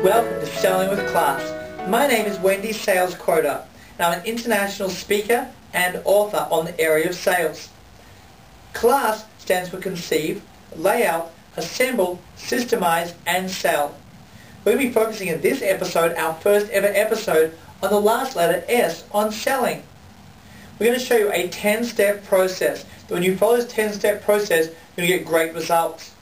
Welcome to Selling with Class. My name is Wendy Sayles-Kwota, and I'm an international speaker and author on the area of sales. CLASS stands for Conceive, Layout, Assemble, Systemize, and Sell. We're going to be focusing in this episode, our first ever episode, on the last letter S, on selling. We're going to show you a 10-step process. When you follow this 10-step process, you're going to get great results.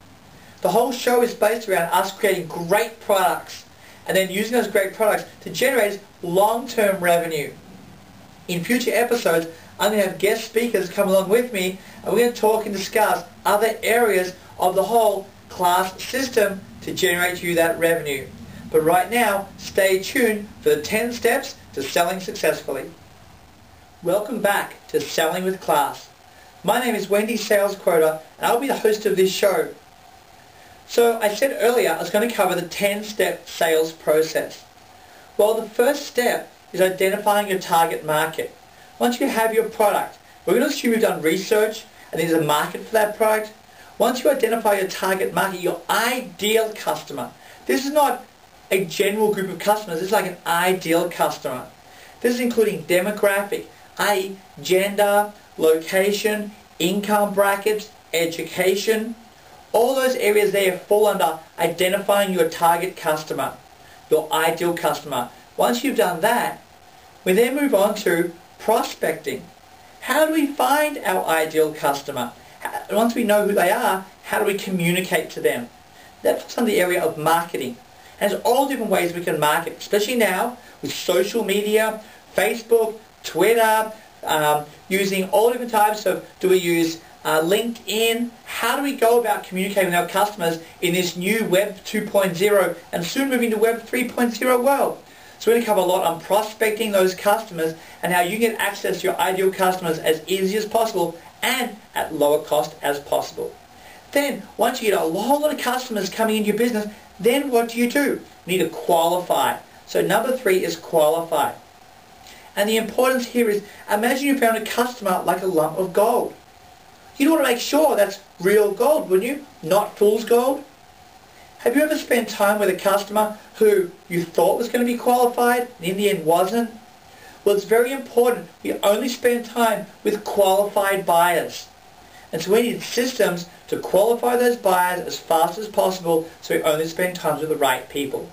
The whole show is based around us creating great products and then using those great products to generate long-term revenue. In future episodes, I'm going to have guest speakers come along with me, and we're going to talk and discuss other areas of the whole CLASS system to generate you that revenue. But right now, stay tuned for the 10 steps to selling successfully. Welcome back to Selling with CLASS. My name is Wendy Sayles-Kwota, and I'll be the host of this show. So I said earlier I was going to cover the 10-step sales process. Well, the first step is identifying your target market. Once you have your product, we're going to assume you've done research and there's a market for that product. Once you identify your target market, your ideal customer, this is not a general group of customers, this is like an ideal customer. This is including demographic, i.e. gender, location, income brackets, education. All those areas there fall under identifying your target customer, your ideal customer. Once you've done that, we then move on to prospecting. How do we find our ideal customer? Once we know who they are, how do we communicate to them? That's on the area of marketing. And there's all different ways we can market, especially now with social media, Facebook, Twitter, using all different types of, do we use LinkedIn? How do we go about communicating with our customers in this new Web 2.0 and soon moving to Web 3.0 world? So we're going to cover a lot on prospecting those customers and how you can get access to your ideal customers as easy as possible and at lower cost as possible. Then, once you get a whole lot of customers coming into your business, then what do? You need to qualify. So number 3 is qualify. And the importance here is, imagine you found a customer like a lump of gold. You'd want to make sure that's real gold, wouldn't you? Not fool's gold. Have you ever spent time with a customer who you thought was going to be qualified and in the end wasn't? Well, it's very important we only spend time with qualified buyers. And so we need systems to qualify those buyers as fast as possible so we only spend time with the right people.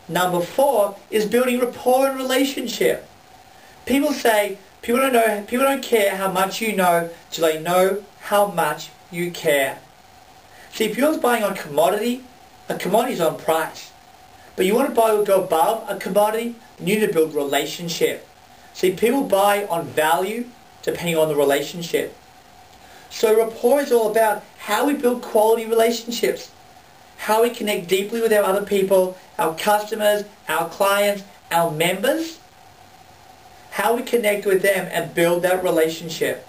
Number 4 is building rapport and relationship. People say, people don't care how much you know till they know how much you care. See, if you're buying on commodity, a commodity is on price. But you want to go above a commodity, you need to build relationship. See, people buy on value depending on the relationship. So rapport is all about how we build quality relationships, how we connect deeply with our other people, our customers, our clients, our members, how we connect with them and build that relationship.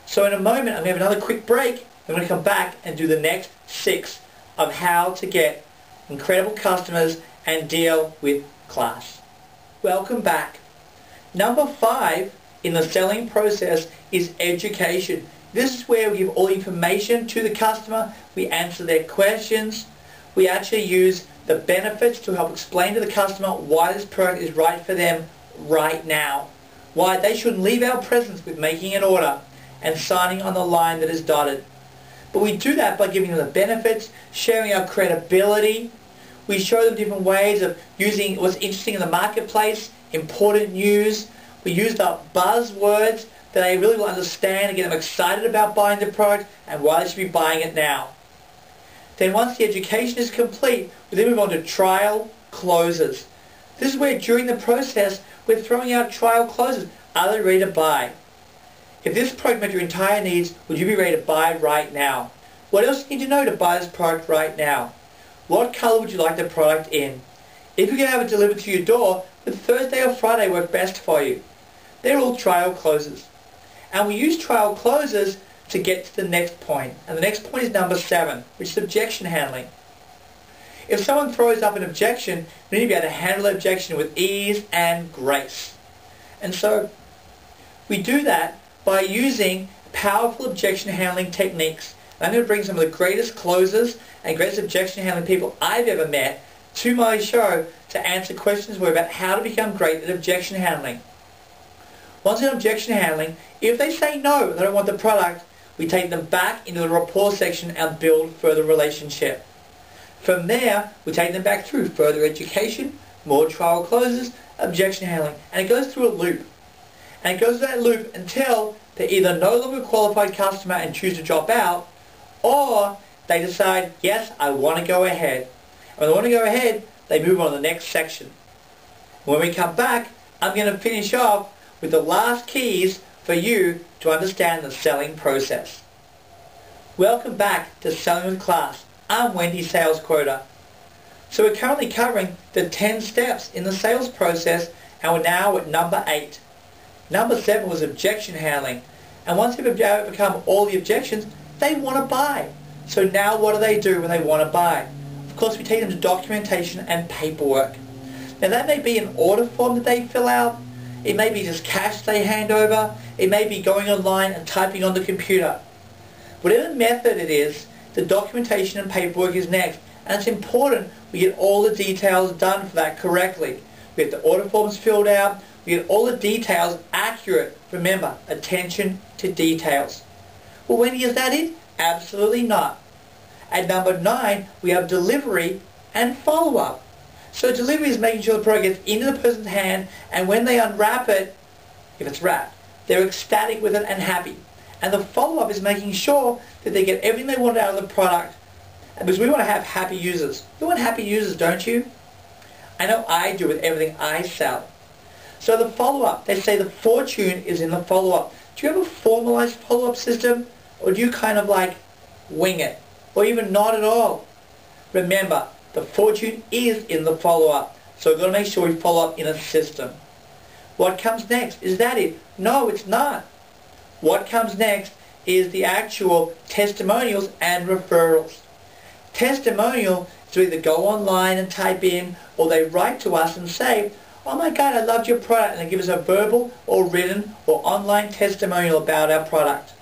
So in a moment, I'm going to have another quick break. I'm going to come back and do the next 6 of how to get incredible customers and deal with CLASS. Welcome back. Number 5 in the selling process is education. This is where we give all the information to the customer. We answer their questions. We actually use the benefits to help explain to the customer why this product is right for them right now. Why they shouldn't leave our presence with making an order and signing on the line that is dotted. But we do that by giving them the benefits, sharing our credibility. We show them different ways of using what's interesting in the marketplace, important news. We use the buzzwords that they really will understand and get them excited about buying the product and why they should be buying it now. Then once the education is complete, we then move on to trial closes. This is where during the process we're throwing out trial closes. Are they ready to buy? If this product met your entire needs, would you be ready to buy right now? What else do you need to know to buy this product right now? What color would you like the product in? If you can have it delivered to your door, would Thursday or Friday work best for you? They're all trial closes. And we use trial closes to get to the next point. And the next point is number 7, which is objection handling. If someone throws up an objection, we need to be able to handle the objection with ease and grace. And so we do that by using powerful objection handling techniques. And I'm going to bring some of the greatest closers and greatest objection handling people I've ever met to my show to answer questions about how to become great at objection handling. Once in objection handling, if they say no, they don't want the product, we take them back into the rapport section and build further relationship. From there, we take them back through further education, more trial closes, objection handling, and it goes through a loop. And it goes through that loop until they're either no longer a qualified customer and choose to drop out, or they decide, yes, I want to go ahead. And when they want to go ahead, they move on to the next section. When we come back, I'm going to finish off with the last keys for you to understand the selling process. Welcome back to Selling with Class. I'm Wendy Sayles-Kwota. So we're currently covering the 10 steps in the sales process, and we're now at number 8. Number 7 was objection handling. And once they've overcome all the objections, they want to buy. So now what do they do when they want to buy? Of course, we take them to documentation and paperwork. Now that may be an order form that they fill out. It may be just cash they hand over. It may be going online and typing on the computer. Whatever method it is, the documentation and paperwork is next. And it's important we get all the details done for that correctly. We get the order forms filled out. We get all the details accurate. Remember, attention to details. Well, Wendy, is that it? Absolutely not. At number 9, we have delivery and follow-up. So delivery is making sure the product gets into the person's hand, and when they unwrap it, if it's wrapped, they're ecstatic with it and happy. And the follow-up is making sure that they get everything they want out of the product. Because we want to have happy users. You want happy users, don't you? I know I do with everything I sell. So the follow-up, they say the fortune is in the follow-up. Do you have a formalized follow-up system? Or do you kind of like wing it? Or even not at all? Remember, the fortune is in the follow-up. So we've got to make sure we follow up in a system. What comes next? Is that it? No, it's not. What comes next is the actual testimonials and referrals. Testimonial is to either go online and type in, or they write to us and say, oh my God, I loved your product, and they give us a verbal or written or online testimonial about our product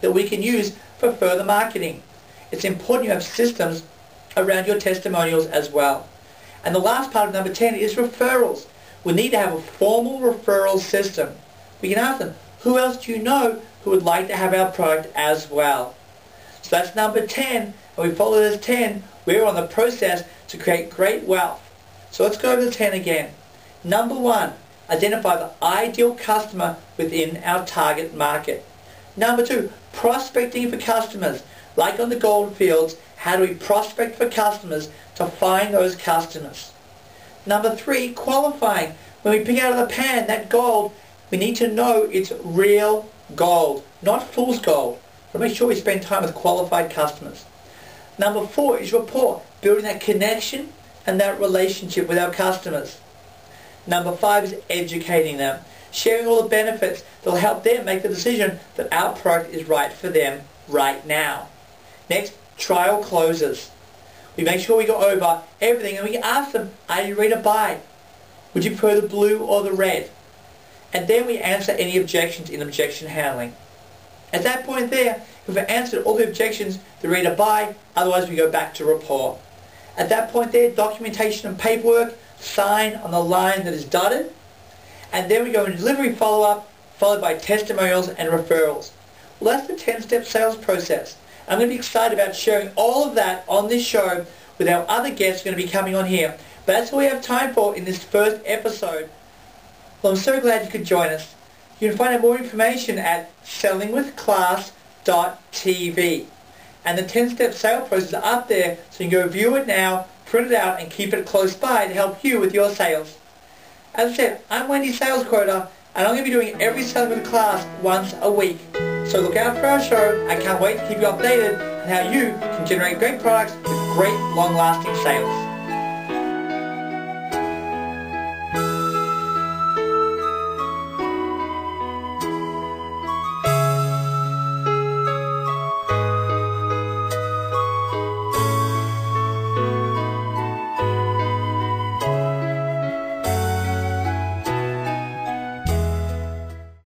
that we can use for further marketing. It's important you have systems around your testimonials as well. And the last part of number 10 is referrals. We need to have a formal referral system. We can ask them, who else do you know who would like to have our product as well? So that's number 10, and we follow this 10, we're on the process to create great wealth. So let's go over the 10 again. Number 1, identify the ideal customer within our target market. Number 2, prospecting for customers. Like on the gold fields, how do we prospect for customers to find those customers? Number 3, qualifying. When we pick out of the pan that gold, we need to know it's real gold, not fool's gold. So make sure we spend time with qualified customers. Number 4 is rapport, building that connection and that relationship with our customers. Number 5 is educating them, sharing all the benefits that will help them make the decision that our product is right for them right now. Next, trial closes. We make sure we go over everything and we ask them, are you ready to buy? Would you prefer the blue or the red? And then we answer any objections in objection handling. At that point there, if we've answered all the objections, they're ready to buy, otherwise we go back to rapport. At that point there, documentation and paperwork, sign on the line that is dotted, and then we go into delivery follow-up, followed by testimonials and referrals. Well, that's the 10-step sales process. I'm going to be excited about sharing all of that on this show with our other guests who are going to be coming on here. But that's all we have time for in this first episode. Well, I'm so glad you could join us. You can find out more information at sellingwithclass.tv. And the 10-step sales process is up there, so you can go view it now, print it out, and keep it close by to help you with your sales. As I said, I'm Wendy Sayles-Kwota, and I'm going to be doing every Selling with Class once a week. So look out for our show. I can't wait to keep you updated on how you can generate great products with great long-lasting sales.